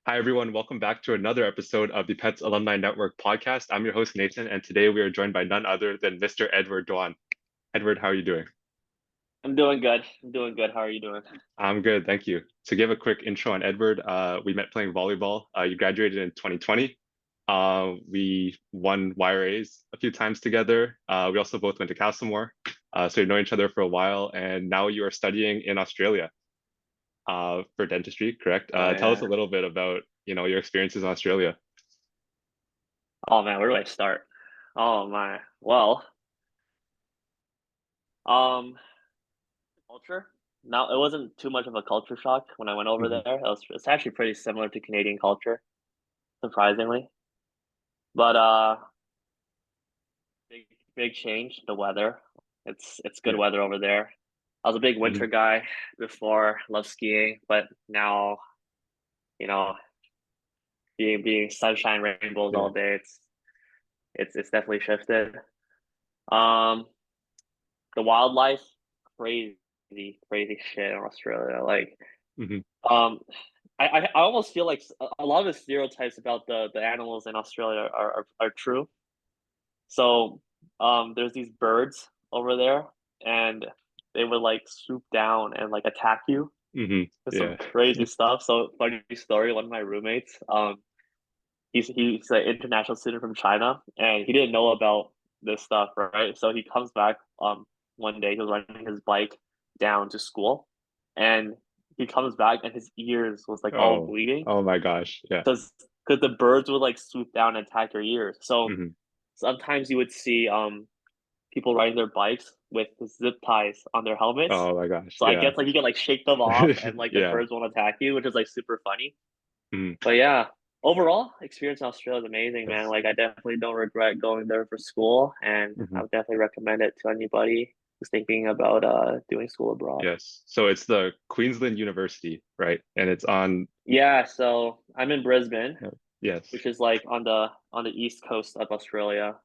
Hi, everyone. Welcome back to another episode of the PETHS Alumni Network podcast. I'm your host, Nathan, and today we are joined by none other than Mr. Edward Duan. Edward, how are you doing? I'm doing good. I'm doing good. How are you doing? I'm good, thank you. To give a quick intro on Edward, we met playing volleyball. You graduated in 2020. We won YRAs a few times together. We also both went to Castlemore, so we've known each other for a while, and now you are studying in Australia for dentistry, correct? Oh Tell us yeah. a little bit about, your experiences in Australia. Oh man, where do I start? Oh my. Well, um, culture. Now it wasn't too much of a culture shock when I went over Hmm. there. It's actually pretty similar to Canadian culture, surprisingly. But big change. The weather. It's good Yeah. weather over there. I was a big Hmm. winter guy before. Loved skiing, but now you know, being sunshine rainbows Yeah. all day. It's definitely shifted. Um, the wildlife, crazy, crazy shit in Australia. Hmm. Um, I almost feel like a lot of the stereotypes about the animals in Australia are true. So, there's these birds over there, and they would like swoop down and like attack you Hmm. with Yeah. some crazy stuff. So, funny story. One of my roommates, he's an international student from China, and he didn't know about this stuff, right? So he comes back one day, he was riding his bike down to school, and he comes back and his ears was like all Oh, bleeding oh my gosh. Yeah. because the birds would like swoop down and attack your ears. So Hmm. sometimes you would see people riding their bikes with zip ties on their helmets. Oh my gosh. So I Yeah. guess like you can like shake them off and like the Yeah. birds won't attack you, which is like super funny. Mhm. But yeah, overall experience in Australia is amazing, man. Yes. Like I definitely don't regret going there for school, and I Hmm. would definitely recommend it to anybody who's thinking about doing school abroad. Yes. So it's the Queensland University, right? And it's on, Yeah, so I'm in Brisbane, yes. which is like on the east coast of Australia.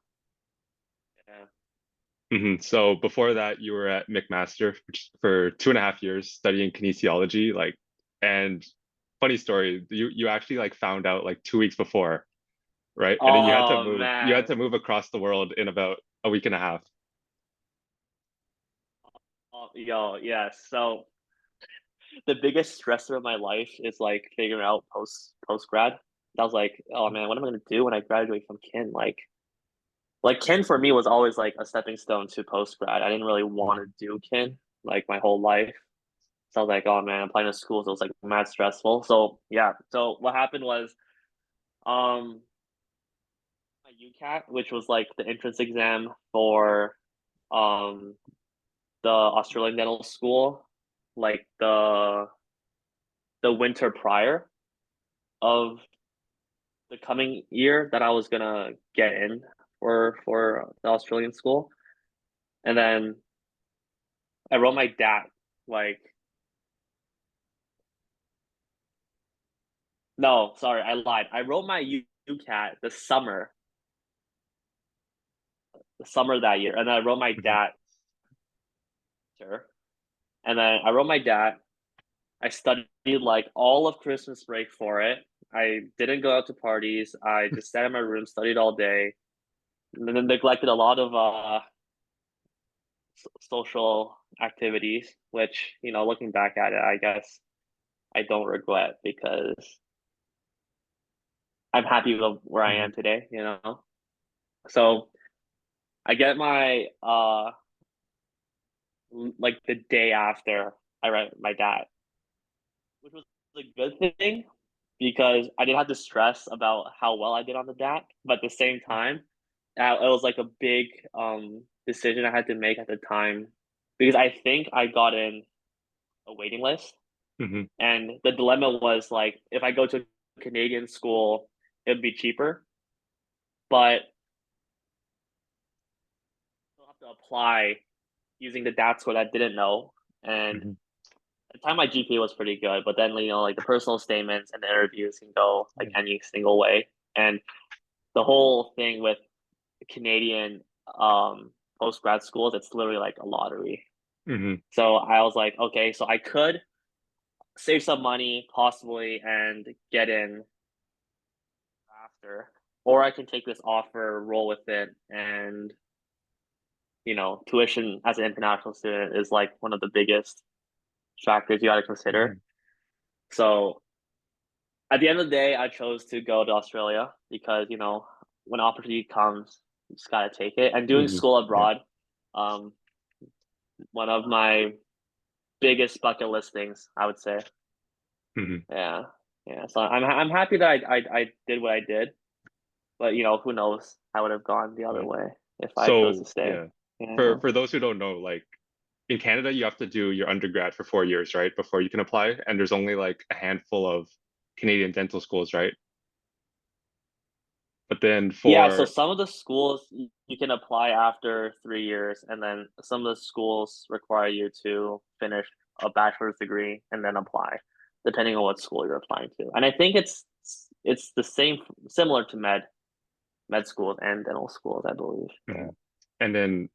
Yeah. So before that, you were at McMaster for 2.5 years studying kinesiology. And funny story, you actually like found out like 2 weeks before, right? And then you had to Oh move, you had man. to move across the world in about a week and a half. Oh, yo, yeah. So the biggest stressor of my life is like figuring out post grad. I was like, oh man, what am I gonna do when I graduate from kin? Like kin for me was always like a stepping stone to post grad. I didn't really want to do kin like my whole life. So I was like, oh man, I'm applying to school, so it was like mad stressful. So yeah. So what happened was um my UCAT, which was like the entrance exam for um the Australian Dental School, like the winter prior of the coming year that I was gonna get in for the Australian school. And then I wrote my dad like no, sorry, I lied. I wrote my UCAT the summer that year, and then I wrote my Mhm. dad, and then I wrote my dad. I studied like all of Christmas break for it. I didn't go out to parties. I just sat in my room, studied all day, and then neglected a lot of social activities. Which looking back at it, I guess I don't regret because I'm happy with where I Mhm. am today. So I get my like the day after I write my dad, which was a good thing because I didn't have to stress about how well I did on the DAT. But at the same time, it was like a big decision I had to make at the time because I think I got in a waiting list, Mhm. and the dilemma was like if I go to a Canadian school, it would be cheaper, but I'll have to apply using the DAT score that I didn't know. And Mhm. at the time, my GPA was pretty good, but then like the personal statements and the interviews can go like Yeah. any single way. And the whole thing with Canadian post grad schools, it's literally like a lottery. Mhm. So I was like, okay, so I could save some money possibly and get in after, or I can take this offer, roll with it, and tuition as an international student is like one of the biggest factors you got to consider. Mhm. So at the end of the day, I chose to go to Australia because when opportunity comes, you just gotta take it. And doing Mhm. school Yeah. abroad, um, one of my biggest bucket list things, I would say. Mhm. Yeah, yeah. So I'm happy that I did what I did, but who knows? I would have gone the other Right. way if I chose to So stay. yeah, Yeah. for those who don't know, like in Canada, you have to do your undergrad for 4 years, right, before you can apply, and there's only like a handful of Canadian dental schools, right? But then Yeah, so for some of the schools you can apply after 3 years, and then some of the schools require you to finish a bachelor's degree and then apply, depending on what school you're applying to. And I think it's the same, similar to med schools and dental schools, I believe. Yeah. Mhm. And then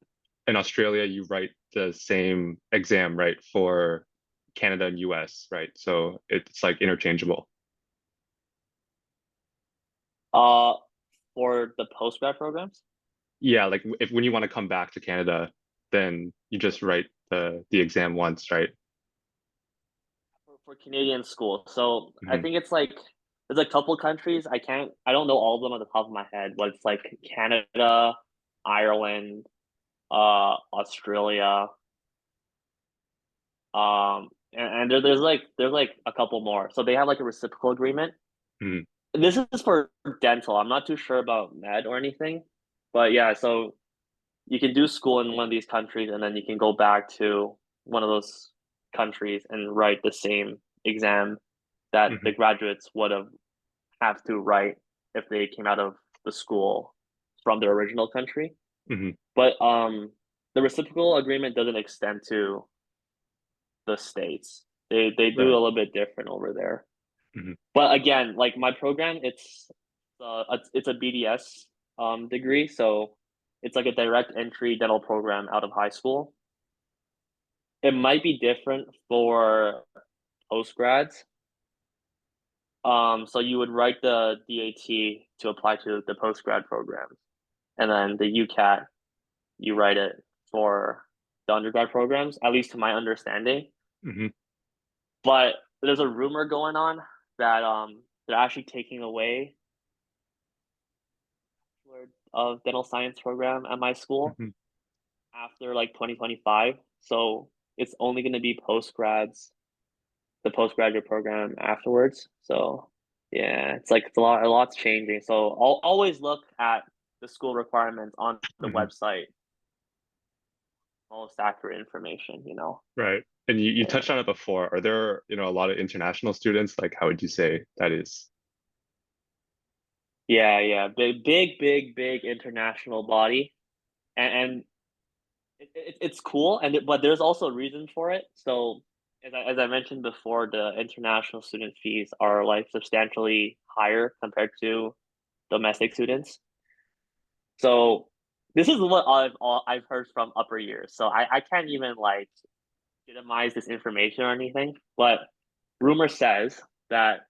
in Australia, you write the same exam, right, for Canada and US, right? So it's like interchangeable. Uh, for the postgrad programs, Yeah, like if when you want to come back to Canada, then you just write the exam once, right? for Canadian schools. So I Hmm. think it's like there's a couple countries I don't know all of them at the top of my head, but it's like Canada, Ireland, Australia, and there's like a couple more. So they have like a reciprocal agreement. Hmm. This is for dental. I'm not too sure about med or anything, but yeah. So you can do school in one of these countries, and then you can go back to one of those countries and write the same exam that the Hmm. graduates would have to write if they came out of the school from their original country. Hmm. But the reciprocal agreement doesn't extend to the states. They do a Right. little bit different over there. Hmm. But again, like my program, it's a BDS degree, so it's like a direct entry dental program out of high school. It might be different for postgrads. So you would write the DAT to apply to the postgrad program, and then the UCAT you write it for the undergrad programs, at least to my understanding. Hmm. But there's a rumor going on that they're actually taking away of dental science program at my school Hmm. after like 2025. So it's only going to be the postgraduate program afterwards. So yeah, it's like a lot's changing. So I'll always look at the school requirements on the Hmm. website, most accurate information. Right. And you Yeah. touched on it before. Are there, a lot of international students? Like, how would you say that is? Yeah, yeah, big international body, and it's cool, but there's also a reason for it. So as I mentioned before, the international student fees are like substantially higher compared to domestic students. So this is what I've heard from upper years. So I can't even like legitimize this information or anything, but rumor says that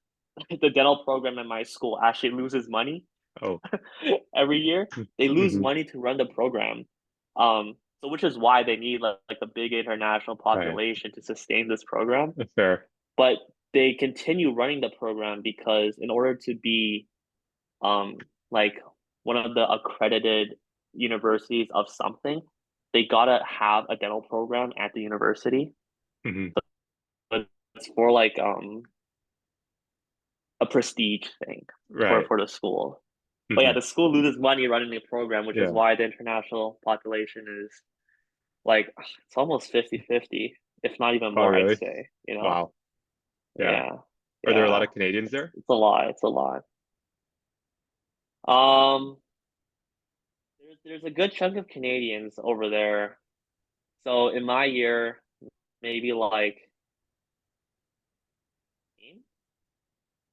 the dental program in my school actually loses money Oh. every year. They lose Hmm. money to run the program. So which is why they need like a big international Right. population to sustain this program. Fair. But they continue running the program because in order to be like one of the accredited universities of something, they gotta have a dental program at the university. Hmm. But it's for like a prestige thing for Right. for the school. But yeah, Hmm. the school loses money running the program, which is Yeah. why the international population is like it's almost 50-50, if not even Oh, more, I'd really? say. Wow. Yeah. Yeah. Are there a lot Yeah. of Canadians It's there? it's a lot. It's a lot. Um there's a good chunk of Canadians over there. So in my year, maybe like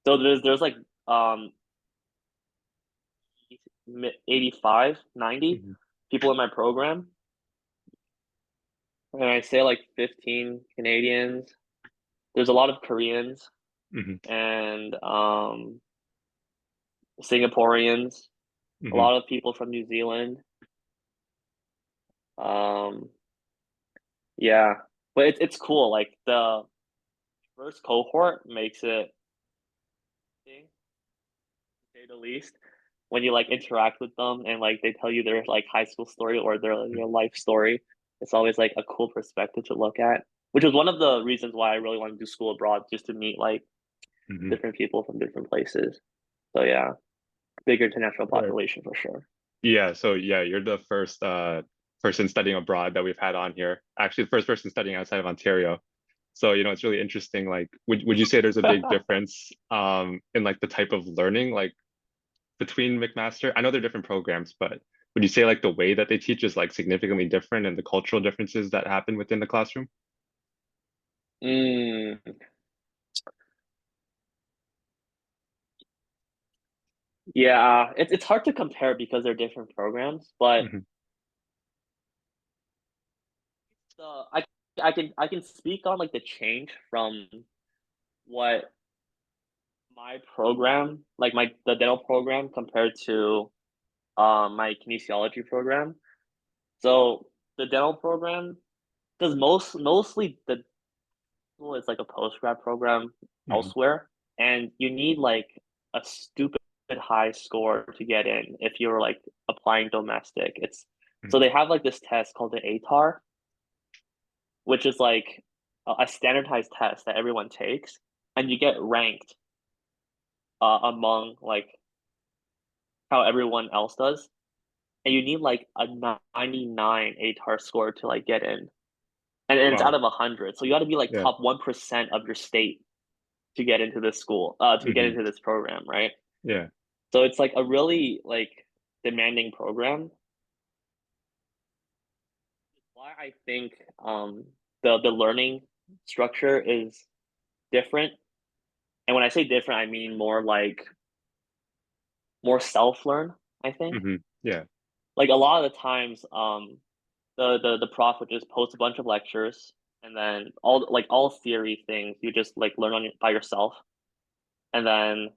so there's like um 85, 90 Hmm. people in my program. And I say like 15 Canadians, there's a lot of Koreans Hmm. and Singaporeans, a Hmm. lot of people from New Zealand. Um, yeah, but it's cool. Like the first cohort makes it, to say the least, when you like interact with them and like they tell you their like high school story or their life story. It's always like a cool perspective to look at, which is one of the reasons why I really want to do school abroad, just to meet like Hmm. different people from different places. So yeah, big international Right. population for sure. Yeah, so yeah, you're the first person studying abroad that we've had on here. Actually, the first person studying outside of Ontario. So, it's really interesting. Like, would you say there's a big difference in like the type of learning like between McMaster? I know they're different programs, but would you say like the way that they teach is like significantly different and the cultural differences that happen within the classroom? Mm, yeah, it's hard to compare because they're different programs, but Hmm. I can speak on like the change from what my program, like the dental program compared to my kinesiology program. So the dental program, because mostly the school is like a post grad program Hmm. elsewhere, and you need like a stupid high score to get in if you're like applying domestic. It's so they have like this test called the ATAR, which is like a standardized test that everyone takes, and you get ranked among like how everyone else does, and you need like a 99 ATAR score to like get in, and it's out Wow. of 100. So you got to be like Yeah. top 1% of your state to get into this school, to get Hmm. into this program, right? Yeah. So it's like a really like demanding program. Why I think the learning structure is different, and when I say different, I mean more like more self learn. I think Hmm. Yeah. like a lot of the times, the prof would just post a bunch of lectures, and then all theory things you just like learn on by yourself, and then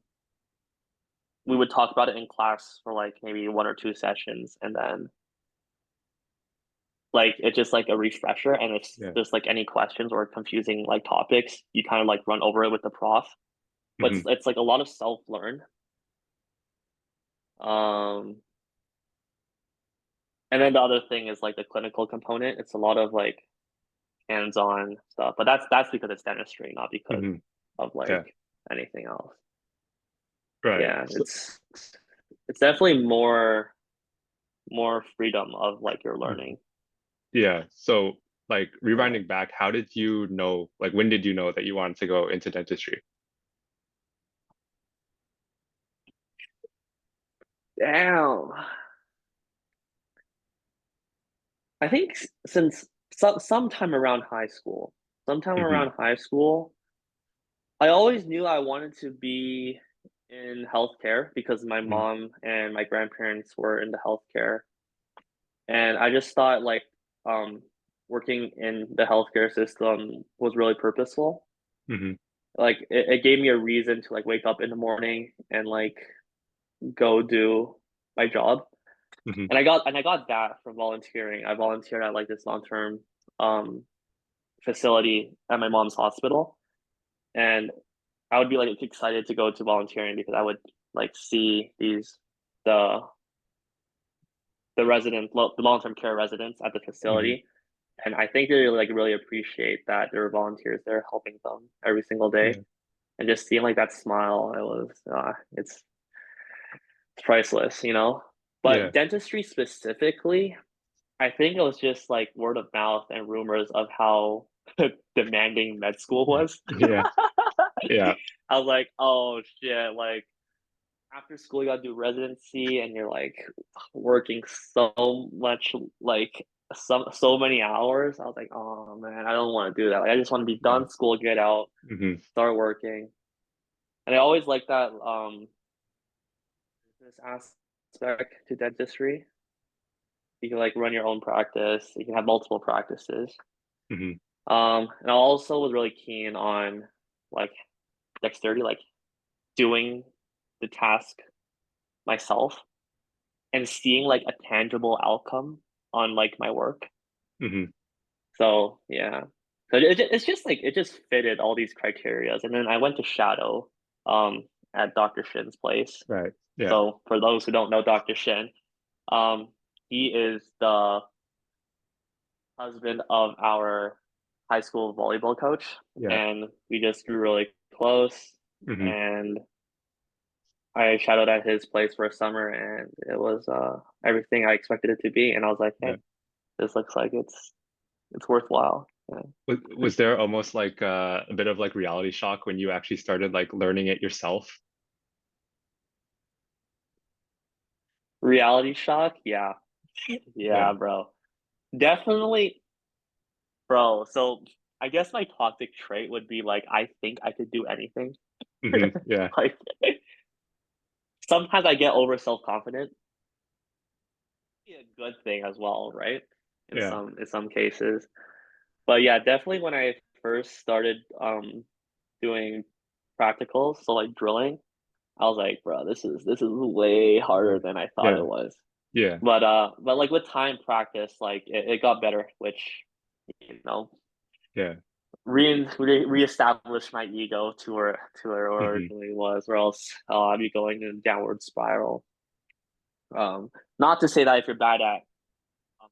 we would talk about it in class for like maybe one or two sessions, and then like it's just like a refresher, and if Yeah. there's like any questions or confusing like topics, you kind of like run over it with the prof. But Hmm. it's like a lot of self learn. Um, and then the other thing is like the clinical component. It's a lot of like hands on stuff, but that's because it's dentistry, not because Hmm. of Yeah. like anything else. Right. Yeah, So, it's definitely more freedom of like your mhm. learning. Yeah. So, like Yeah. rewinding back, how did you know, like when did you know that you wanted to go into dentistry? Damn. I think since sometime around high school, sometime Hmm. around high school, I always knew I wanted to be in healthcare because my Hmm. mom and my grandparents were in the healthcare, and I just thought like um working in the healthcare system was really purposeful. Hmm. Like it gave me a reason to like wake up in the morning and like go do my job. Hmm. And I got that from volunteering. I volunteered at like this long-term um facility at my mom's hospital, and I would be like excited to go to volunteering because I would like see the the long-term care residents at the Hmm. facility, and I think they like really appreciate that there were volunteers there helping them every single day, Yeah. and just seeing like that smile, it's priceless, you know. Yeah. But dentistry specifically, I think it was just like word of mouth and rumors of how demanding med school was. Yeah. Yeah. I was like, oh shit, like after school you gotta do residency and you're like working so much like so many hours. I was like, oh man, I don't want to do that. Like I just want to be Yeah. done school, get out, Hmm. start working. And I always like that business aspect to dentistry. You can like run your own practice, you can have multiple practices. Hmm. And I also was really keen on like dexterity, like doing the task myself and seeing like a tangible outcome on like my work. Hmm. So yeah, so it's just like it just fitted all these criterias. And then I went to shadow um at Dr. Shin's place. Right. Yeah. So for those who don't know Dr. Shin, um he is the husband of our high school volleyball coach, Yeah. and we just grew really close. Hmm. And I shadowed at his place for a summer, and it was everything I expected it to be. And I was like, Yeah. hey, this looks like it's worthwhile. Yeah. Was there almost like a bit of like reality shock when you actually started like learning it yourself? Reality shock, yeah, Yeah. yeah, bro, definitely, bro. So I guess my toxic trait would be like I think I could do anything. Hmm. Yeah. Like sometimes I get over self-confident. A good thing as well, right? Yeah. In some cases. But yeah, definitely when I first started doing practicals, so like drilling, I was like, bro, this is way harder than I thought Yeah. it was. Yeah. But like with time practice, like it got better, which you know Yeah. reestablish my ego to where it Hmm. originally was, or else I'd be going in a downward spiral. Not to say that if you're bad at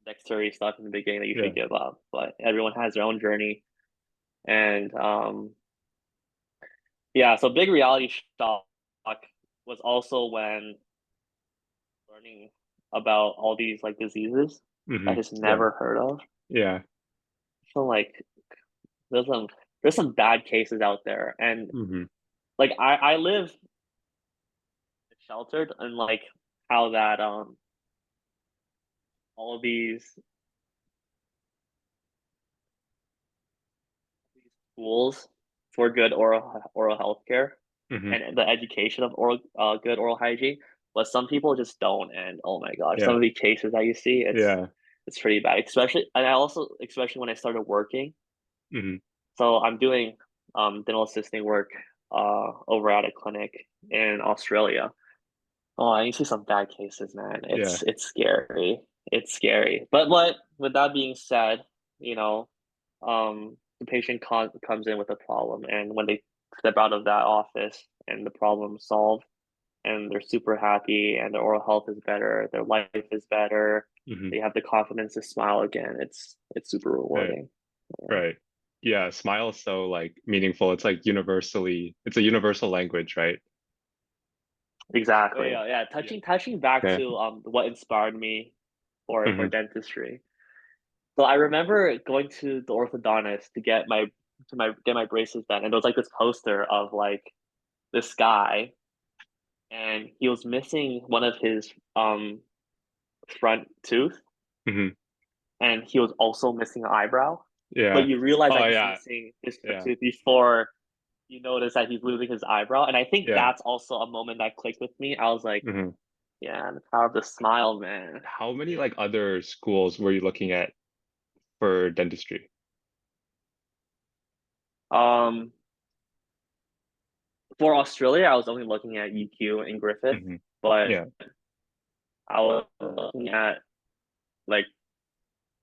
dexterity stuff in the beginning that you Yeah. should give up, but everyone has their own journey. And yeah, so big reality shock was also when learning about all these like diseases I Hmm. just Yeah. never heard of. Yeah. So like there's some there's some bad cases out there, and Hmm. like I live sheltered, and like how that all of these schools for good oral health care Hmm. and the education of good oral hygiene, but some people just don't. And oh my gosh, some Yeah. of the cases that you see, Yeah. it's pretty bad. Especially, and I also especially when I started working. Hmm. So I'm doing dental assisting work over at a clinic in Australia. Oh, I see some bad cases, man. Yeah. It's scary. It's scary. But with that being said, you know, the patient comes in with a problem, and when they step out of that office and the problem is solved, and they're super happy, and their oral health is better, their life is better, Hmm. they have the confidence to smile again. It's super Right. rewarding. Yeah. Right. Yeah. Smile is so like meaningful. It's like universally, it's a universal language, right? Oh Exactly. yeah. Yeah. Yeah. Touching back Yeah. to what inspired me for Hmm. dentistry. So I remember going to the orthodontist to get my braces done, and there was like this poster of like this guy, and he was missing one of his front tooth, Hmm. and he was also missing an eyebrow. But Yeah. you realize Oh that he's yeah. missing his front Yeah. tooth before you notice that he's losing his eyebrow. And I think Yeah. that's also a moment that clicked with me. I was like, Hmm. yeah, the power of the smile, man. How many like other schools were you looking at for dentistry? Um, for Australia, I was only looking at UQ and Griffith, Hmm. but Yeah. I was looking at like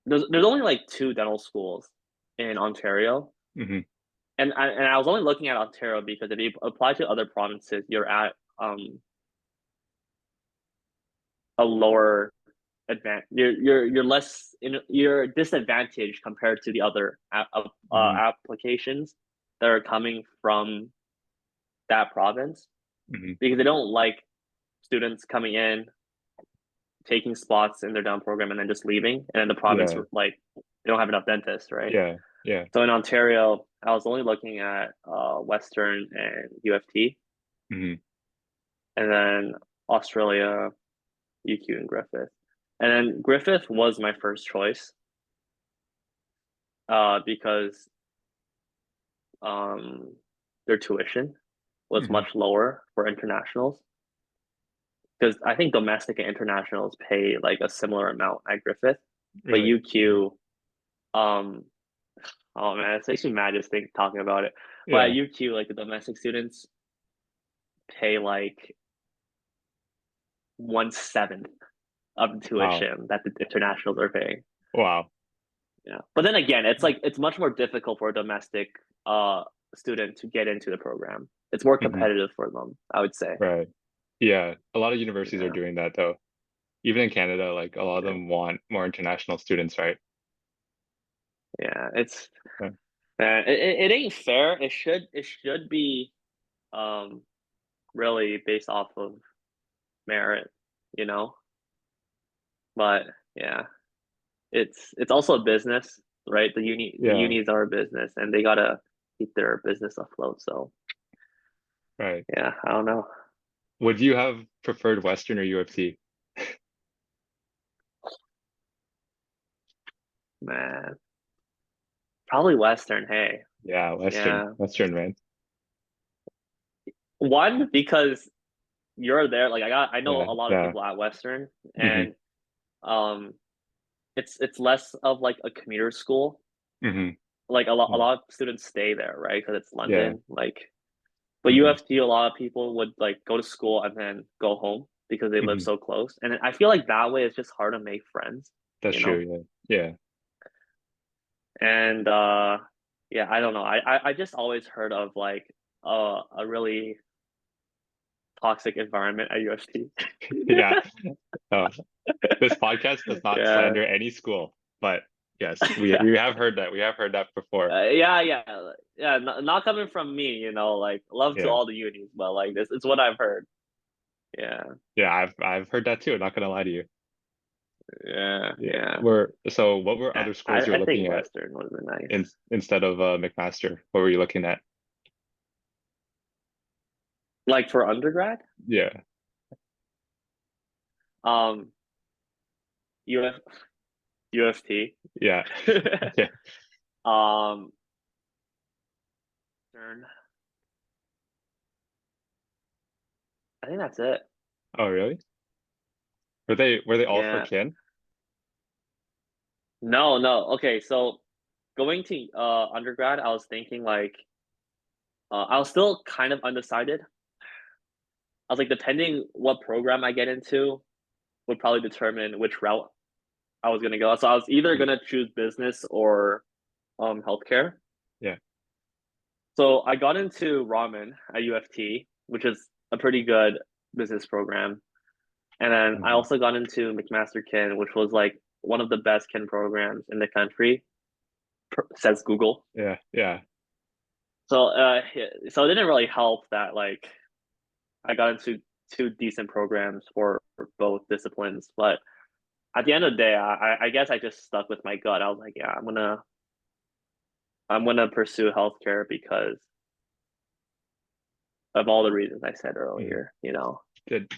there's only like two dental schools in Ontario, Hmm. and I was only looking at Ontario because if you apply to other provinces, you're at a lower you're less you're disadvantaged compared to the other Hmm. applications that are coming from that province Hmm. because they don't like students coming in taking spots in their dental program and then just leaving, and then the province Yeah. like they don't have enough dentists, right? Yeah. Yeah. So in Ontario, I was only looking at Western and UFT, Hmm. and then Australia, UQ, and Griffith. And then Griffith was my first choice because um, their tuition was Hmm. much lower for internationals. Because I think domestic and internationals pay like a similar amount at Griffith, but Really? UQ, um, Oh man, it makes me mad just talking about it. But at Yeah. UQ, like the domestic students pay like 1/7 of the Wow. tuition that the internationals are paying. Wow. Yeah. But then again, it's like it's much more difficult for a domestic student to get into the program. It's more Hmm. competitive for them, I would say. Right. Yeah. A lot of universities are Yeah. doing that though. Even in Canada, like a lot of Yeah. them want more international students, right? Yeah. It's Yeah. it ain't fair. It should be um really based off of merit, you know? But yeah, it's also a business, right? The Yeah. unis are a business and they gotta keep their business afloat. So Right. yeah, I don't know. Would you have preferred Western or U of T? Man. Probably Western, hey. Yeah, Western. Yeah. Western, man. One, because you're there, like I know Yeah. a lot of Yeah. people at Western Hmm. and um it's less of like a commuter school. Hmm. Like a Oh, lot of students stay there, right? Because it's yeah. London. Like but Hmm. UFT, a lot of people would like go to school and then go home because they live Hmm. so close. And I feel like that way it's just hard to make friends, That's you true. know? Yeah. Yeah. And yeah, I don't know. I just always heard of like a really toxic environment at UFT. Yeah. Oh, this podcast does not Yeah, slander any school, but yes, we yeah, we have heard that. We have heard that before. yeah, yeah, yeah. Not coming from me, like love to Yeah. all the unis, but like this, it's what I've heard. Yeah, Yeah, I've heard that too, not gonna lie to you. yeah, Yeah. yeah. So what were Yeah, other schools you were I think looking at Western would have been in nice. instead of McMaster? What were you looking at? Like for undergrad, Yeah. um, UF UFT, Yeah. Yeah. um, Stern. I think that's it. Oh, really? Were they all for Yeah. kin? No, no. Okay, so going to undergrad, I was thinking like I was still kind of undecided. I was like, depending what program I get into would probably determine which route I was gonna go. So I was either Mhm. gonna choose business or healthcare. Yeah. So I got into ramen at UFT, which is a pretty good business program. And then I Mhm. also got into McMaster Kin, which was like one of the best kin programs in the country, says Google. Yeah. Yeah. So so it didn't really help that like I got into two decent programs for both disciplines. But at the end of the day, I guess I just stuck with my gut. I was like, yeah, I'm gonna pursue healthcare because of all the reasons I said Mhm. earlier. Did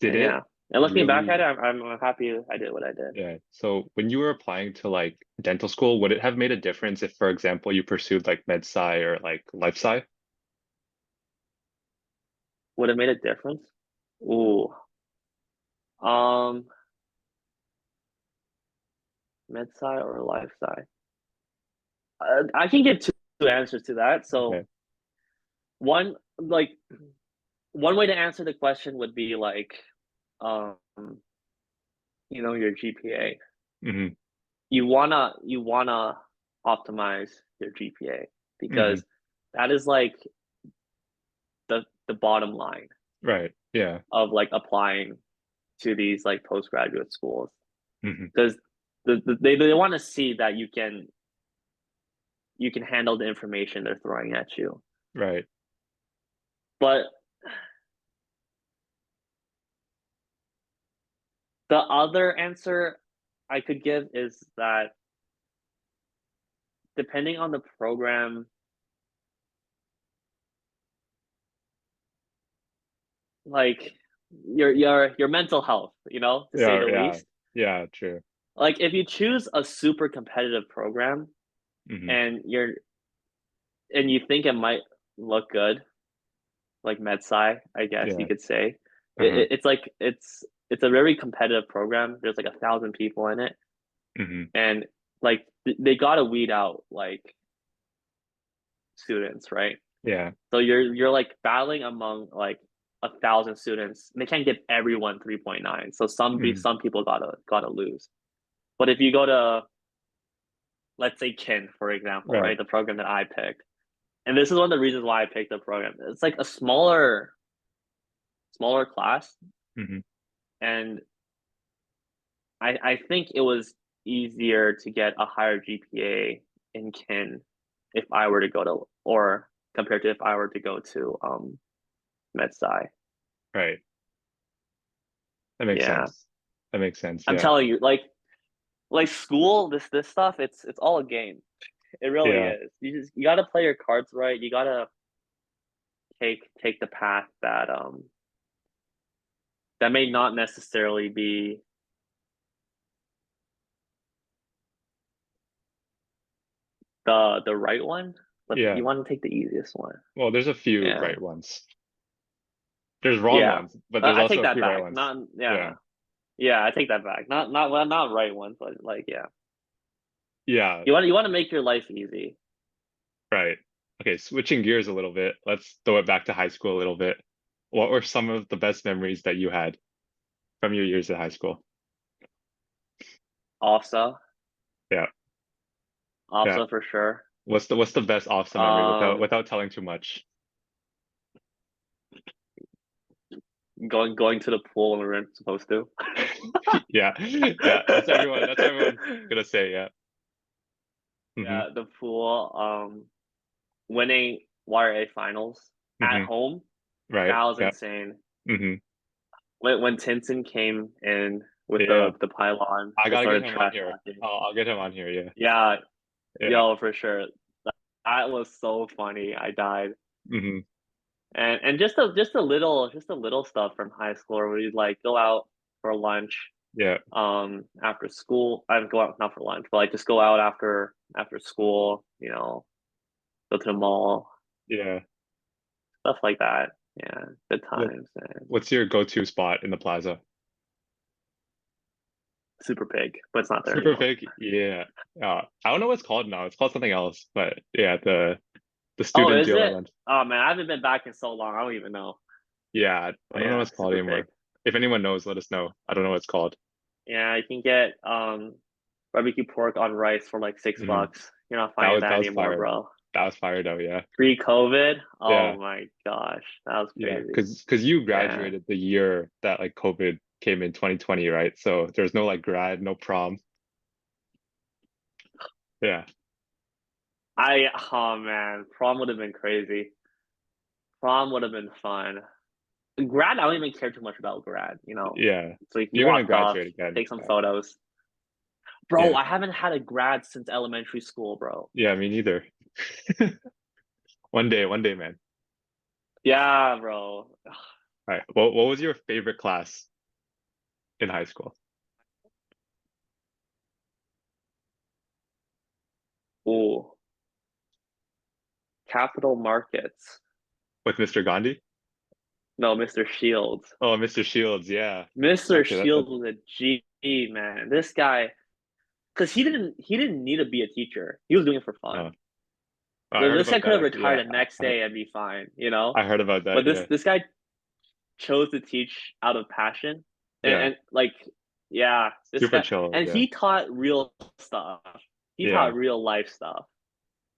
did And it yeah. And looking back at really? it, I'm happy I did what I did. Yeah. So when you were applying to like dental school, would it have made a difference if, for example, you pursued like med sci or like life sci? Would have made a difference? Ooh. Um, med sci or life sci? I can give two answers to that. So Okay. one like one way to answer the question would be like um your GPA. Hmm. You wanna optimize your GPA Hmm. because that is like the bottom line Right. Yeah. of like applying to these like postgraduate schools Hmm. because they want to see that you can handle the information they're throwing at you. Right. But the other answer I could give is that depending on the program, like your mental health, to say Yeah. the Yeah. least. Yeah. True. Like if you choose a super competitive program Hmm. and you think it might look good, like MedSci, I guess you Yeah. could say, Uh-huh. it's like it's a very competitive program. There's like 1,000 people in it, Hmm. and like they gotta weed out like students, right? Yeah. So you're like battling among like 1,000 students. They can't give everyone 3.9. So Mm. some people gotta lose. But if you go to, let's say, kin, for example, Right. right, the program that I picked, and this is one of the reasons why I picked the program. It's like a smaller class, Hmm. and I think it was easier to get a higher GPA in kin if I were to go to, or compared to if I were to go to med sci. Right. That makes Yeah, sense. That makes sense. I'm Yeah. telling you, like school, this stuff, it's all a game. It really Yeah. is. You gotta play your cards right. You gotta take the path that may not necessarily be the right one, but Yeah. you want to take the easiest one. Well, there's a few Yeah, right ones. There's wrong yeah. ones, but there's I also take a that few right back. ones. Not Yeah. yeah, yeah. I take that back. Not well, not right ones, but like yeah. Yeah. You want to make your life easy. Right. Okay, switching gears a little bit. Let's throw it back to high school a little bit. What were some of the best memories that you had from your years at high school? Also, Yeah. Yeah. also for sure. What's the best OFSA memory Um, without telling too much? going to the pool when we weren't supposed to. Yeah. Yeah. That's everyone's gonna say, yeah. Hmm. Yeah, the pool. Winning YRA finals at Hmm. home. Right. That was Yeah. insane. Hmm. When Tinson came in with Yeah. the pylon, I they gotta get started him on trash here. talking. I'll get him on here, yeah. Yeah, Yeah. yo, for sure. That was so funny. I died. Hmm. And just a little stuff from high school where we'd like go out for lunch Yeah. after school. I'd go out not for lunch, but like just go out after school, go to the mall, Yeah. stuff like that. Yeah, good What times, and what's your go-to spot in the plaza? super big, but it's not there Super anymore. fake? Yeah. I don't know what it's called now. It's called something else, but yeah, the Oh, student is deal at it? lunch. Oh man, I haven't been back in so long. I don't even know. Yeah, I But don't know what yeah, it's called super big. anymore. If anyone knows, let us know. I don't know what it's called. Yeah, you can get barbecue pork on rice for like six Hmm. bucks. You're not That finding was that that was anymore, fire. bro. That was fire though, yeah. Pre-COVID, Yeah. oh my gosh, that was Yeah. crazy. Cause you Yeah, graduated the year that like COVID came in 2020, right? So there's no like grad, no prom. Yeah. oh man, prom would have been crazy. Prom would have been fun. Grad, I don't even care too much about grad. Yeah. So you can You're gonna walk off, graduate again. take some photos. Bro, Yeah. I haven't had a grad since elementary school, bro. Yeah, me neither. One day, man. Yeah, bro. All right. What was your favorite class in high school? Ooh, capital markets. With Mr. Gandhi? No, Mr. Shields. Oh, Mr. Shields, yeah. Mr. Okay, Shields was a G, man. This guy, because he didn't need to be a teacher. He was doing it for fun. oh, I heard This guy about could that have actually. retired Yeah, the next day and be fine. I heard about But that. this Yeah, this guy chose to teach out of passion, and, yeah, and like, yeah, this super guy, chill. and Yeah, he taught real stuff. He yeah, taught real life stuff,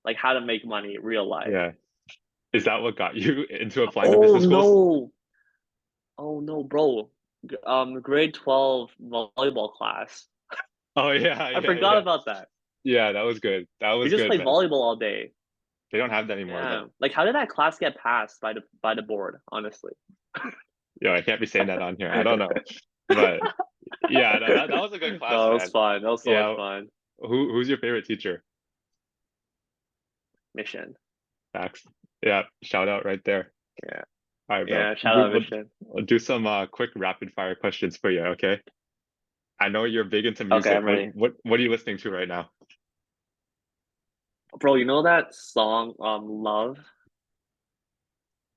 like how to make money, real life. yeah. Is that what got you into applying to Oh business schools? no, oh no, bro. Grade 12 volleyball class. Oh yeah, I yeah, forgot yeah, about that. yeah. That was good. That We was just good, played man. volleyball all day. They don't have that anymore Yeah. though. Like how did that class get passed by the board, honestly? Yeah, I can't be saying that on here. I don't know, but yeah, no, that was a good class, No, it was man. fun. That was so much Yeah. fun. Who's your favorite teacher? Mission. Max. Yeah, shout out right there. Yeah. All right, bro. Yeah. Shout out Mission. We'll do some quick rapid fire questions for you, okay? I know you're big into Okay, music. I'm ready. What are you listening to right now? Bro, you know that song, Love?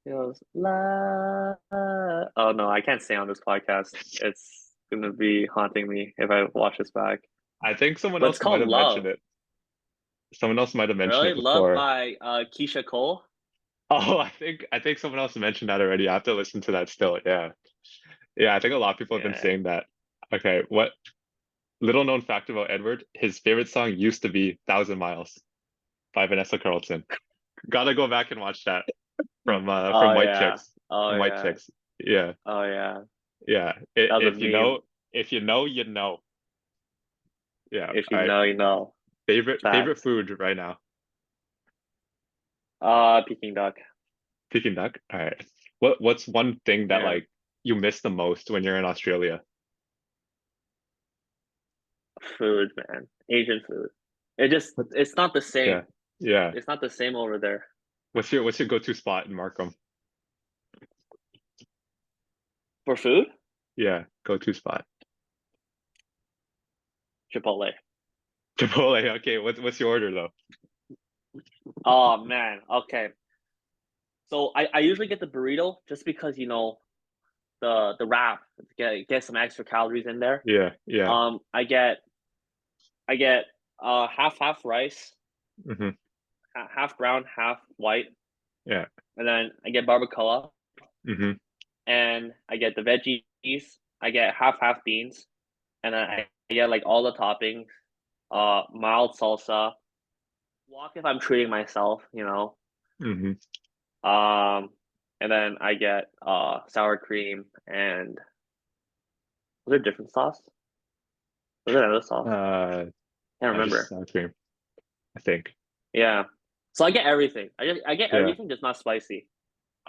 It goes, La. Oh no, I can't say on this podcast. It's gonna be haunting me if I watch this back. I think someone But it's else might called have mentioned Love. it. Someone else might have mentioned Really? it Love before. by Keisha Cole. Oh, I think someone else mentioned that already. I have to listen to that still. Yeah. Yeah, I think a lot of people have been Yeah. saying that. Okay, what little known fact about Edward, his favorite song used to be Thousand Miles by Vanessa Carlton. Gotta go back and watch that from Oh White yeah. Chicks. Oh From White yeah. Chicks. Yeah. Oh yeah. Yeah. That was a If you know, meme. if you know, you know. Yeah. If All you right. know, you know. Favorite Facts. food right now. Peking duck. Peking duck. All right. What's one thing that Yeah. like you miss the most when you're in Australia? Food, man. Asian food. What- It's not the Yeah. same. Yeah. It's not the same over there. What's your go-to spot in Markham? For food, Yeah, go-to spot. Chipotle. Chipotle. Okay, what's your order though? Oh man. Okay. So I usually get the burrito just because the wrap get some extra calories in there. Yeah, yeah. I get half rice, Hmm. half brown, half white, Yeah. and then I get barbacoa, Hmm. and I get the veggies. I get half beans, and then I get like all the toppings. Mild salsa. Walk if I'm treating myself. Hmm. Um, and then I get sour cream and was there different sauce? Was there another sauce? Can't I just remember. sour cream, I think. Yeah. So I get everything. I get Yeah. everything, just not spicy.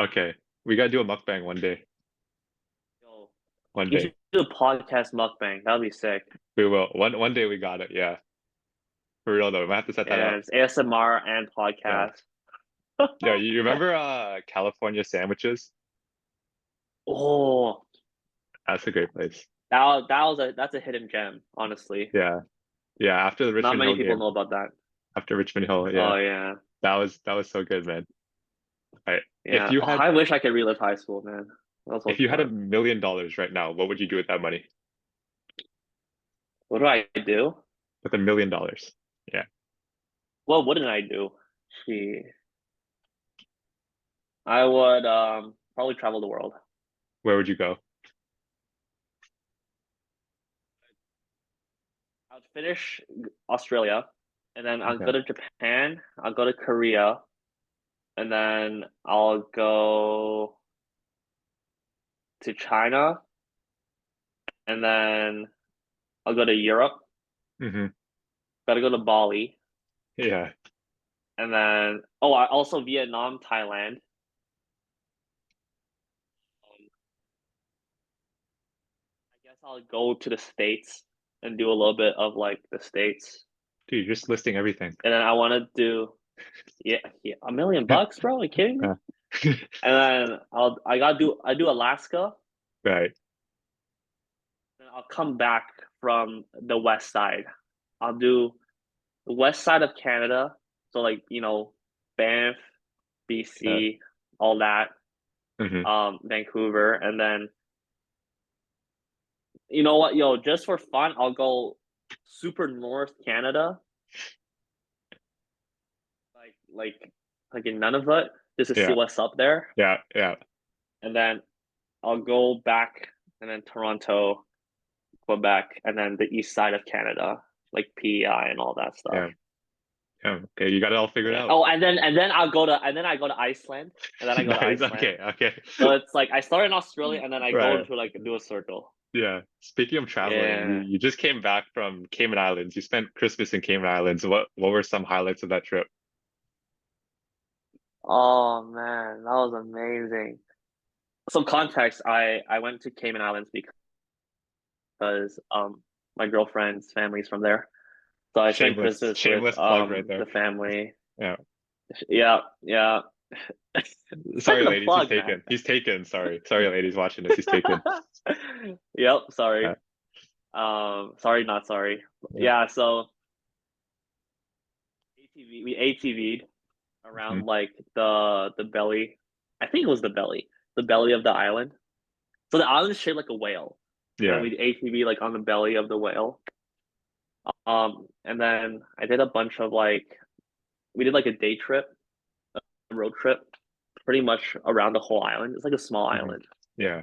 Okay. We gotta do a mukbang one day. Yo, One you day. should do a podcast mukbang. That'd be sick. We will. One day we got it. Yeah. For real though. We might have to set that And up. it's ASMR and Yeah. podcast. Yeah. You remember California sandwiches? Oh, That's a great place. that's a hidden gem, honestly. Yeah. Yeah. After the Not Richmond many Hill people game. know about that. After Richmond Hill, yeah. Oh yeah. That was so good, man. All right. If Yeah. you Oh, had I wish I could relive high school, man. That was so if you had fun. $1 million right now, what would you do with that money? What do I do? With $1 million. Yeah. What wouldn't I do? Gee, I would probably travel the world. Where would you go? I would finish Australia, and then I'll Okay. go to Japan. I'll go to Korea, and then I'll go to China, and then I'll go to Europe. Hmm. Gotta go to Bali, Yeah. and then I also Vietnam, Thailand. I guess I'll go to the States and do a little bit of like the States, Dude, you're just listing everything. and then I want to do yeah, $1 million, bro. Are you kidding me? Yeah. And then I do Alaska, Right. then I'll come back from the west side. I'll do the west side of Canada, so like Banff, Yeah. BC, all that, Hmm. Vancouver, and then you know what, yo, just for fun, I'll go super north Canada, like in Nunavut, just to see Yeah. what's up there, Yeah. Yeah. and then I'll go back, and then Toronto, Quebec, and then the east side of Canada, like PEI and all that stuff. Yeah. Yeah. Okay. You got it all figured Yeah. out. Oh, and then I go to Iceland, and then I go to Nice. Iceland. Okay. Okay. So it's like I start in Australia, and then I go Right. into like do a circle. Yeah. Speaking of traveling, you Yeah. you just came back from Cayman Islands. You spent Christmas in Cayman Islands. What were some highlights of that trip? Oh man, that was amazing. Some context, I went to Cayman Islands because my girlfriend's family's from there. So I spent Shameless, Christmas with shameless plug right there. the family. Yeah. Yeah, yeah. Such Sorry, a ladies. He's plug, man. taken. He's taken. Sorry. Sorry, ladies watching this. He's taken. Yep, sorry. Yeah. Sorry, not sorry. Yeah. Yeah, so we ATV'd Mhm. around like the belly. I think it was the belly of the island. So the island is shaped like a whale, and then Yeah. we ATV like on the belly of the whale. And then I did a bunch of like we did like a day trip, a road trip, pretty much around the whole island. It's like a small Hmm. island. Yeah.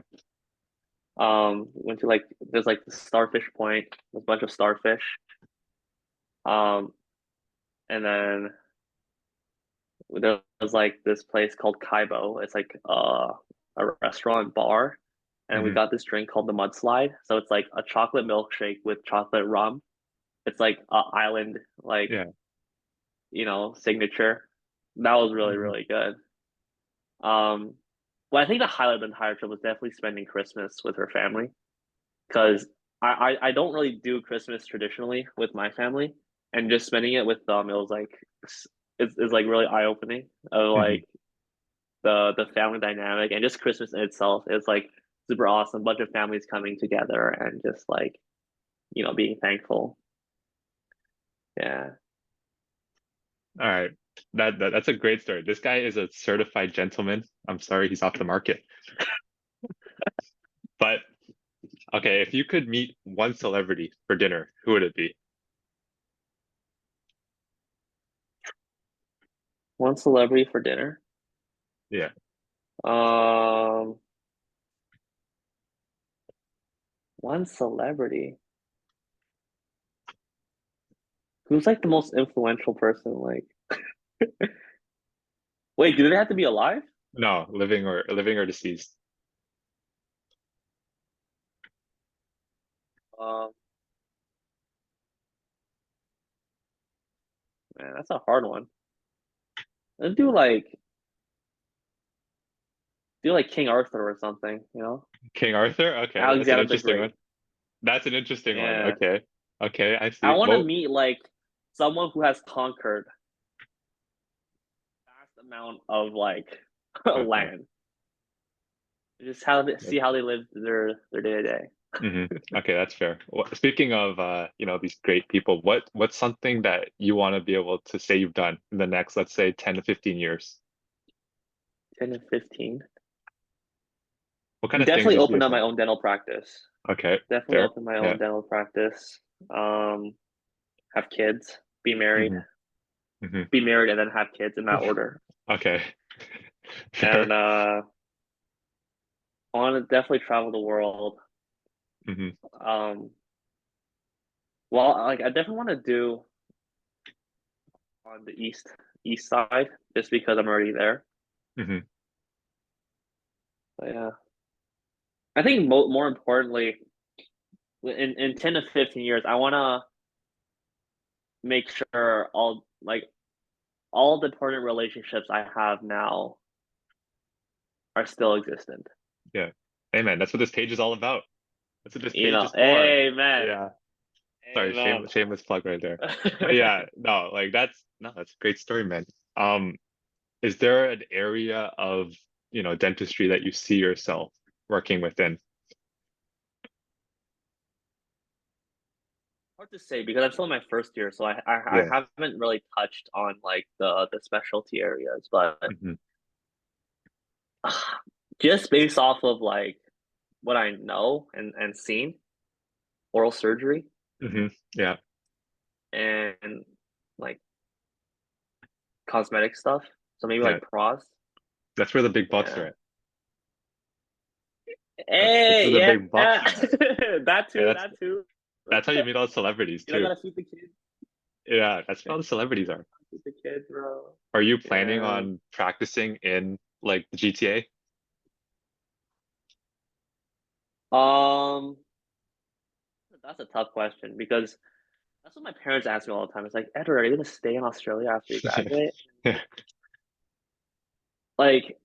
Went to like there's like the starfish point, there's a bunch of starfish. Um, and then there was like this place called Kaibo. It's like a restaurant bar, and we Hmm. got this drink called the mudslide. So it's like a chocolate milkshake with chocolate rum. It's like a island like Yeah. signature. That was really Hmm. really good. Um, well, I think the highlight of the entire trip was definitely spending Christmas with her family because I don't really do Christmas traditionally with my family, and just spending it with them, it was like it's like really eye opening of Hmm. like the family dynamic and just Christmas in itself. It's like super awesome, bunch of families coming together and just like being thankful. Yeah. All right. That's a great story. This guy is a certified gentleman. I'm sorry he's off the market. But okay, if you could meet one celebrity for dinner, who would it be? One celebrity for dinner. Yeah. Um, one celebrity. Who's like the most influential person? Like, wait, do they have to be alive? No, living or deceased. Um, Man, that's a hard one. Let's do like King Arthur or something, you know? King Arthur? Okay, that's an Alexander the interesting one. Great. That's an interesting one. Yeah. Okay. Okay, I I see. want to Well, meet like someone who has conquered vast amount of like okay. land. Just how they see how they live their day to day. Hmm. Okay, that's fair. Speaking of these great people, what's something that you want to be able to say you've done in the next, let's say, 10 to 15 years? 10 and 15. What kind of things Definitely you see open up my yourself? own dental practice. Okay, Definitely fair. open my Yeah. own dental practice. Um, have kids, be married, Hmm. Hmm. be married, and then have kids in that order. Okay. And Fair. I want to definitely travel the world. Hmm. Um, well, like I definitely want to do on the east side just because I'm already there. Hmm. But yeah, I think more importantly, in 10 to 15 years, I want to make sure all the important relationships I have now are still existent. Yeah. Hey man, that's what this page is all about. That's what this You page know, is for. amen, Yeah. Sorry, amen. shameless plug right there. But yeah, no, like that's a great story, man. Um, is there an area of, dentistry that you see yourself working within? Hard to say because I'm still in my first year, so I Yeah. haven't really touched on like the specialty areas, but Hmm. just based off of like what I know and seen, oral surgery Hmm. Yeah. and like cosmetic stuff. So maybe Yeah. like pros. That's where the big bucks are Yeah. at. That's Hey, where the yeah, big bucks are at. that Yeah, too, that too. that's how you meet all the celebrities You know, too. gotta feed the kids. Yeah, that's where all the celebrities are. Feed the kids, bro. Are you planning Yeah. on practicing in like the GTA? Um, that's a tough question because that's what my parents ask me all the time. It's like, Edward, are you gonna stay in Australia after you graduate? Yeah. Like,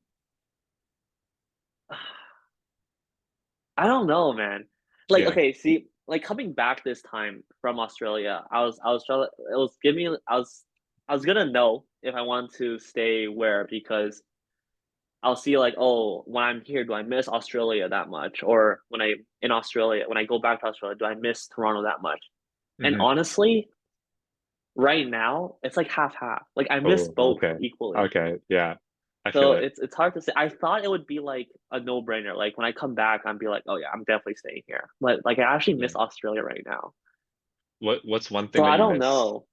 I don't know, man. Like, Yeah. okay, see, like coming back this time from Australia, I was trying. It was giving me. I was gonna know if I wanted to stay where because I'll see like, oh, when I'm here, do I miss Australia that much? Or when I in Australia, when I go back to Australia, do I miss Toronto that much? And Hmm. honestly, right now, it's like half half. Like I miss Oh, both okay. equally. Okay. Yeah. I So feel it. it's hard to say. I thought it would be like a no brainer. Like when I come back, I'd be like, oh yeah, I'm definitely staying here. But like I actually Yeah. miss Australia right now. What's one thing So that I you don't miss? know.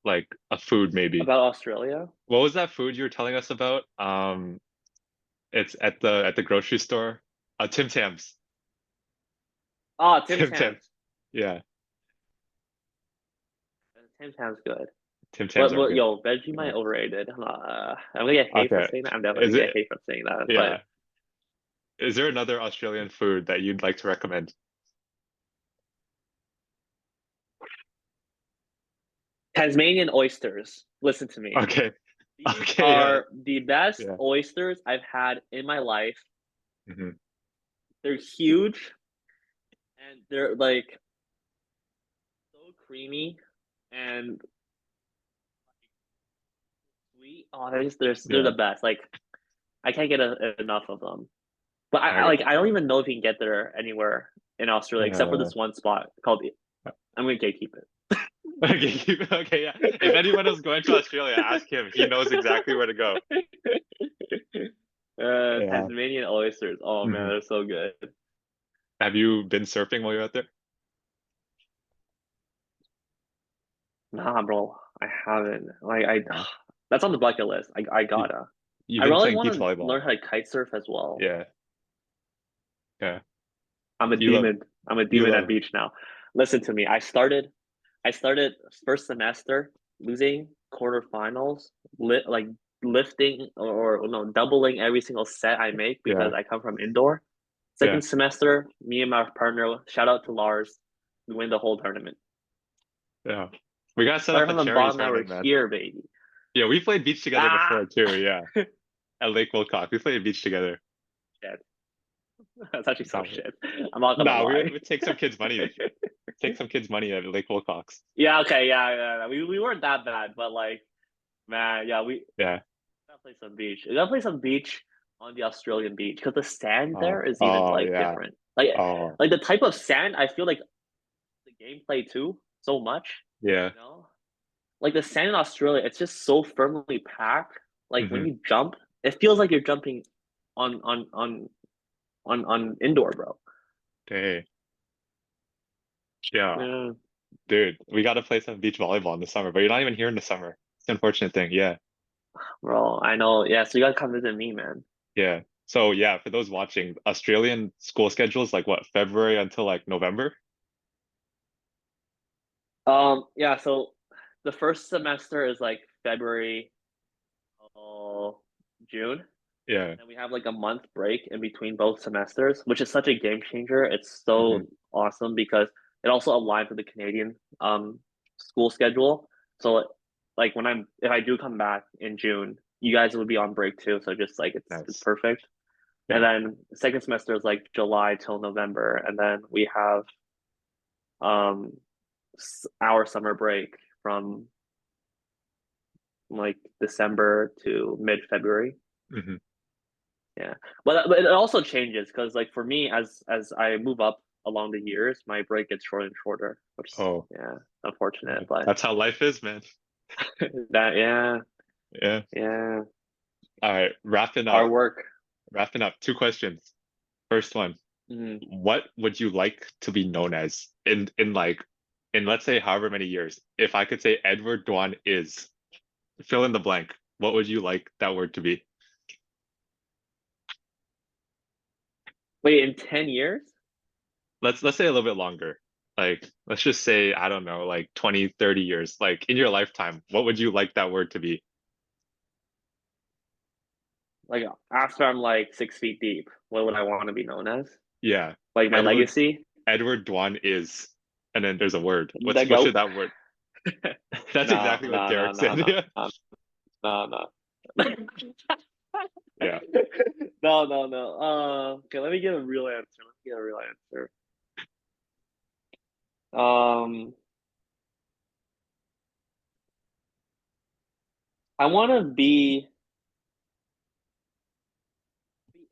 Like a food maybe. About Australia? What was that food you were telling us about? It's at the grocery store. Tim Tams. Oh, Tim Tim Tams. Tams. Yeah, Tim Tams good. Tim Tams But are good. yo, Vegemite Yeah. overrated. I'm gonna get hate for Okay. saying that. I'm definitely Is gonna get it? hate for saying that. But Yeah. Is there another Australian food that you'd like to recommend? Tasmanian oysters. Listen to me. Okay. These Okay. Yeah. are the best Yeah. oysters I've had in my life. Hmm. They're huge and they're like so creamy and sweet. Oh, they're the Yeah. best. Like I can't get enough of them. But Okay. I don't even know if you can get there anywhere in Australia except for Yeah. this one spot called. I'm gonna gatekeep it. Okay. Okay. Yeah. If anyone is going to Australia, ask him. He knows exactly where to go. Yeah. Tasmanian oysters. Oh man, Hmm. they're so good. Have you been surfing while you're out there? Nah, bro, I haven't. Like I, No. that's on the bucket list. I You, gotta. you've I been really playing want beach to volleyball. learn how to kite surf as well. Yeah. Yeah. I'm a You love. demon. I'm a You demon at love. beach now. Listen to me. I started first semester losing quarterfinals, like lifting or no doubling every single set I make because Yeah. I come from indoor. Yeah. Second semester, me and my partner, shout out to Lars, we win the whole tournament. Yeah. We gotta set Started up a from the charity bottom, now we're tournament, man. here, baby. Yeah, we played beach together Ah, before too. Yeah, at Lake Wilcox, we played beach together. shit. That's actually so Nah, shit. I'm not gonna nah, we lie. would take some kids' money. Take some kids' money at Lake Wilcox. Yeah, okay, yeah. We weren't that bad, but like, man, yeah, we Yeah. gotta play some beach. We gotta play some beach on the Australian beach because the sand Oh, there is even oh, like yeah. different. Oh, Like the type of sand, I feel like the gameplay too so much. yeah. You know, like the sand in Australia, it's just so firmly packed. Like when Hmm. you jump, it feels like you're jumping on indoor, bro. Dang. Yeah, Yeah, dude, we got to play some beach volleyball in the summer, but you're not even here in the summer. It's an unfortunate thing. Yeah, bro. I know. Yeah, so you gotta come visit me, man. yeah. So yeah, for those watching, Australian school schedules like what, February until like November? Yeah. So the first semester is like February, oh, June. Yeah. And we have like a month break in between both semesters, which is such a game changer. It's so Hmm. awesome because it also aligns with the Canadian school schedule. So like when if I do come back in June, you guys will be on break too. So just like it's Nice. perfect. And Yeah. then the second semester is like July till November, and then we have um our summer break from like December to mid February. Hmm. Yeah, but it also changes because like for me, as I move up along the years, my break gets shorter and shorter, which is Oh, yeah, unfortunate. But that's how life is, man. that yeah, Yeah. yeah, All right, wrapping hard up. work. Wrapping up. Two questions. First one, Mhm. what would you like to be known as in like in let's say however many years? If I could say Edward Duan is fill in the blank, what would you like that word to be? Wait, in 10 years? Let's say a little bit longer. Like let's just say, I don't know, like 20, 30 years. Like in your lifetime, what would you like that word to be? Like after I'm like 6 feet deep, what would I want to be known as? Yeah. Like my Edward legacy? Edward Duan is, and then there's a word. The What should goat? that word? That's No, exactly what no, no, Derek no, said. no, Yeah. no, no, no. Yeah. No, no, no. Okay, let me get a real answer. Let me get a real answer. Um, I want to be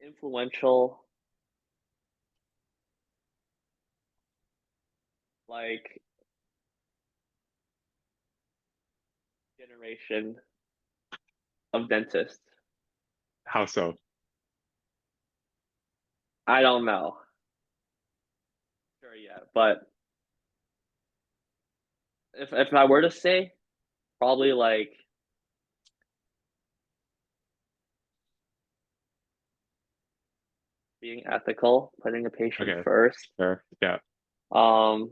influential, like generation of dentists. How so? I don't know, sure yet, but if I were to say, Probably like being ethical, putting a patient Okay, first. sure. Yeah, Um,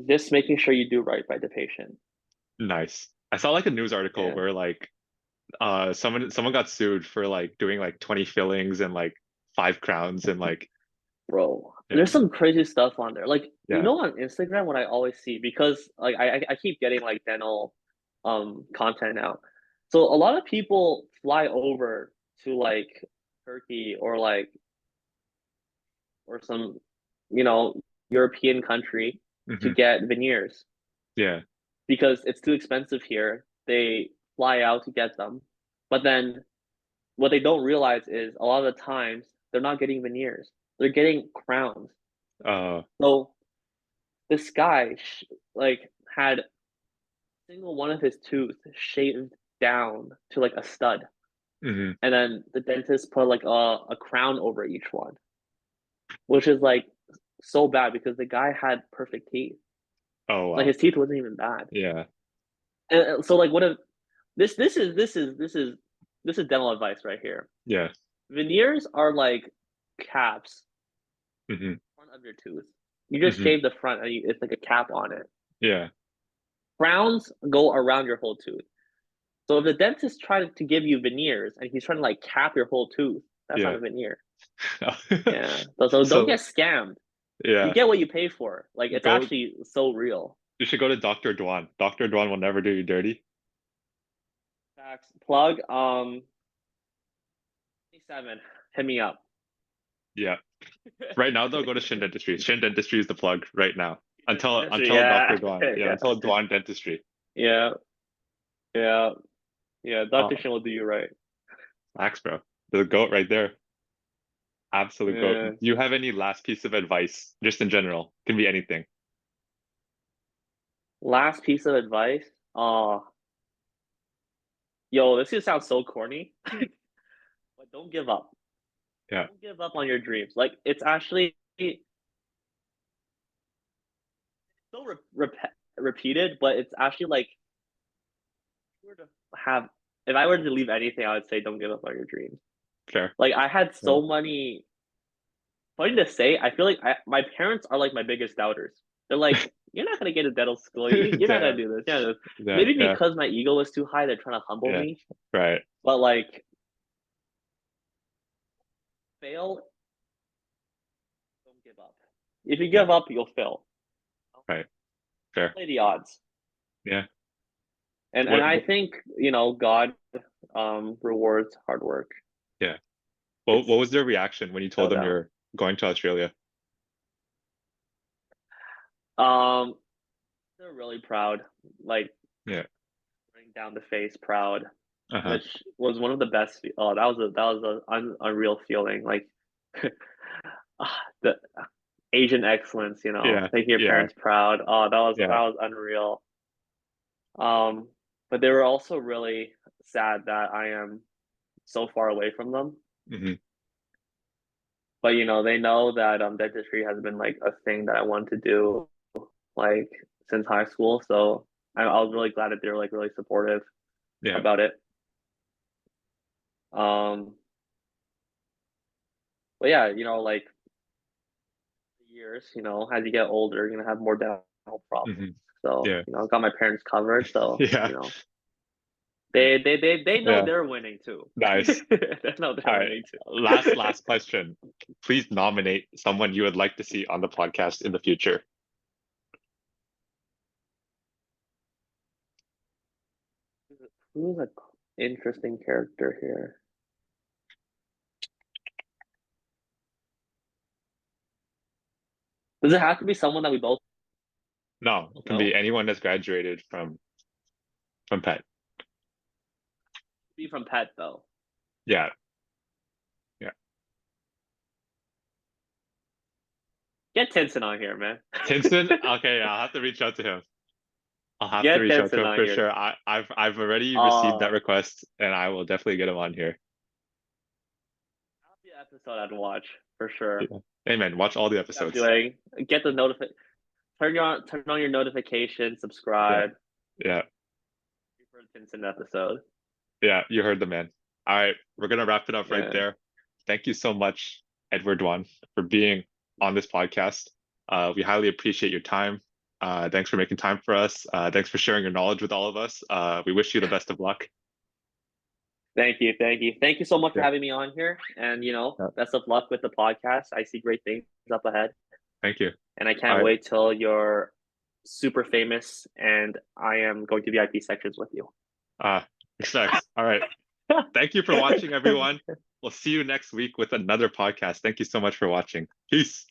just making sure you do right by the patient. nice. I saw like a news article Yeah, where like someone got sued for like doing like 20 fillings and like 5 crowns and like bro. yeah, There's some crazy stuff on there. Like, yeah. on Instagram, what I always see, because like I keep getting like dental content now. So a lot of people fly over to like Turkey or like or some, you know, European country to Hmm. get veneers Yeah. because it's too expensive here. They fly out to get them. But then what they don't realize is a lot of the times they're not getting veneers. They're getting crowns. Uh, So this guy like had single one of his tooth shaved down to like a stud. mhm. And then the dentist put like a crown over each one, which is like so bad because the guy had perfect teeth. Oh Like wow. his teeth wasn't even bad. Yeah. And so like what if this is dental advice right here. Yeah. Veneers are like caps Hmm. front of your tooth. You just Hmm. shave the front and it's like a cap on it. Yeah. Crowns go around your whole tooth. So if the dentist tried to give you veneers and he's trying to like cap your whole tooth, that's not Yeah. a veneer. Yeah. So don't So get scammed. You yeah, get what you pay for. Like it's go. actually so real. You should go to Dr. Duan. Dr. Duan will never do you dirty. Facts. Plug 27. Hit me up. Yeah. Right now though, go to Shin Dentistry. Shin Dentistry is the plug right now. Until Yeah. Dr. Duan. Yeah, Yeah. until Duan Dentistry. Yeah. Yeah. Yeah. Dr. Oh, Shin will do you right. Max, bro. The goat right there. Absolute goat. Yeah. Do you have any last piece of advice, just in general? Can be anything. Last piece of advice. Yo, this is sound so corny, but don't give up. Yeah. Don't give up on your dreams. Like it's actually so repeated, but it's actually like if you were to have if I were to leave anything, I would say don't give up on your dreams. Fair. Like I had Yeah. so many funny to say, I feel like my parents are like my biggest doubters. They're like, "You're not gonna get a dental school. You're not gonna Yeah. do this. Yeah, Yeah. maybe Yeah. because my ego was too high, they're trying to humble Yeah. me. Right. But like, fail, don't give up. If you Yeah. give up, you'll fail. Right. Fair. Play the odds. Yeah. And What, I what think God rewards hard work. yeah. What It's was their reaction when you told no them doubt. you're going to Australia? Um, they're really proud, like Yeah. running down the face, proud, Uh-huh. which was one of the best. Oh, that was a unreal feeling. Like the Asian excellence, Yeah. making your Yeah. parents proud. Oh, that Yeah. was unreal. Um, but they were also really sad that I am so far away from them. Hmm. But they know that dentistry has been like a thing that I wanted to do like since high school. So I was really glad that they were like really supportive Yeah. about it. Um, but yeah, like years, as you get older, you're gonna have more dental problems. Hmm. So, Yeah. I got my parents covered. So, Yeah. they know Yeah. they're winning too. Nice. They know All they're right. winning too. Last question. Please nominate someone you would like to see on the podcast in the future. Who's an interesting character here? Does it have to be someone that we both No, it can be know? anyone that's graduated from Pet. Be from Pet though. Yeah. Yeah. Get Tinson on here, man. Tinson? Okay, I'll have to reach out to him. I'll have to Get reach out to Tinson him on for here. sure. I've already received that Uh, request and I will definitely get him on here. that'll be an episode I'd watch for Yeah. sure. Hey man, watch all the I'm episodes. doing. Get the notification. turn on your notifications, subscribe. Yeah. For the Vincent episode. Yeah, you heard the man. All right, we're gonna wrap it up right Yeah. there. Thank you so much, Edward Duan, for being on this podcast. We highly appreciate your time. Thanks for making time for us. Thanks for sharing your knowledge with all of us. We wish you the best of luck. Thank you, thank you so much for Yeah. having me on here. And Yeah. best of luck with the podcast. I see great things up ahead, Thank you. and I All can't right. wait till you're super famous and I am going to VIP sections with you. Respects. All right. Thank you for watching, everyone. We'll see you next week with another podcast. Thank you so much for watching. Peace.